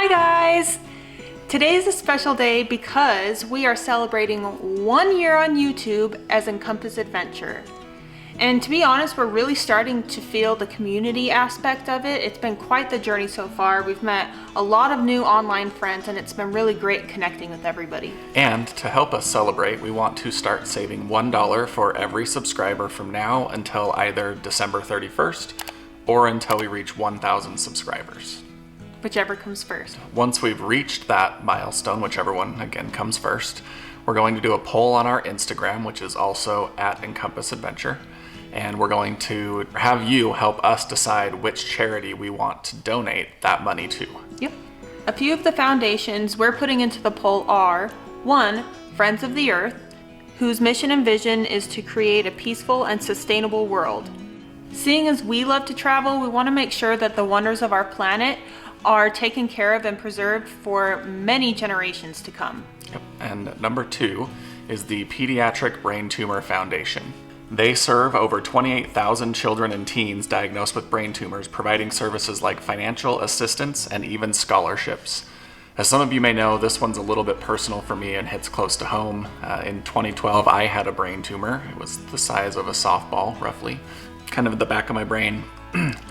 Hi guys! Today is a special day because we are celebrating 1 year on YouTube as Encompass Adventure. And to be honest, we're really starting to feel the community aspect of it. It's been quite the journey so far. We've met a lot of new online friends and it's been really great connecting with everybody. And to help us celebrate, we want to start saving $1 for every subscriber from now until either December 31st or until we reach 1,000 subscribers. Whichever comes first. Once we've reached that milestone, whichever one again comes first, we're going to do a poll on our Instagram, which is also at Encompass Adventure. And we're going to have you help us decide which charity we want to donate that money to. Yep. A few of the foundations we're putting into the poll are 1. Friends of the Earth, whose mission and vision is to create a peaceful and sustainable world. Seeing as we love to travel, we want to make sure that the wonders of our planet are taken care of and preserved for many generations to come. Yep. And number 2 is the Pediatric Brain Tumor Foundation. They serve over 28,000 children and teens diagnosed with brain tumors, providing services like financial assistance and even scholarships. As some of you may know, this one's a little bit personal for me and hits close to home. In 2012, I had a brain tumor. It was the size of a softball, roughly, kind of at the back of my brain.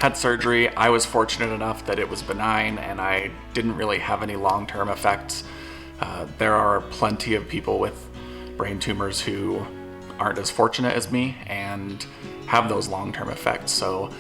Had surgery. I was fortunate enough that it was benign and I didn't really have any long-term effects. There are plenty of people with brain tumors who aren't as fortunate as me and have those long-term effects. So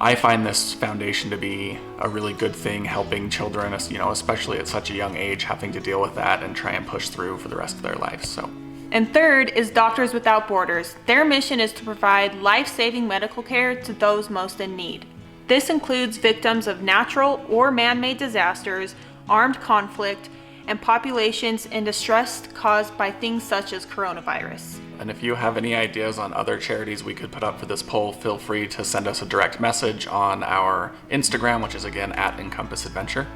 I find this foundation to be a really good thing, helping children, especially at such a young age, having to deal with that and try and push through for the rest of their lives. So. And third is Doctors Without Borders. Their mission is to provide life-saving medical care to those most in need. This includes victims of natural or man-made disasters, armed conflict, and populations in distress caused by things such as coronavirus. And if you have any ideas on other charities we could put up for this poll, feel free to send us a direct message on our Instagram, which is again at Encompass Adventure.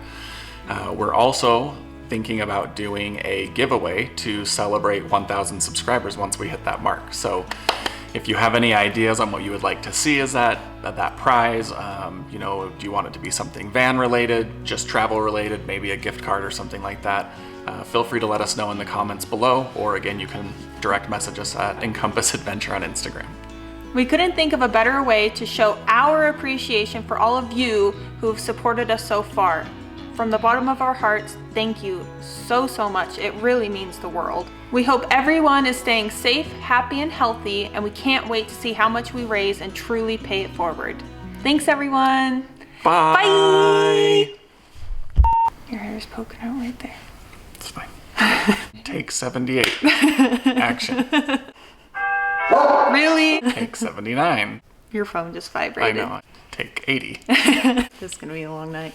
We're also thinking about doing a giveaway to celebrate 1,000 subscribers once we hit that mark. So if you have any ideas on what you would like to see as that prize, do you want it to be something van related, just travel related, maybe a gift card or something like that, feel free to let us know in the comments below, or again, you can direct message us at Encompass Adventure on Instagram. We couldn't think of a better way to show our appreciation for all of you who have supported us so far. From the bottom of our hearts, thank you so much. It really means the world. We hope everyone is staying safe, happy, and healthy, and we can't wait to see how much we raise and truly pay it forward. Thanks, everyone. Bye. Your hair is poking out right there. It's fine. Take 78. Action. Really? Take 79. Your phone just vibrated. I know. Take 80. This is gonna be a long night.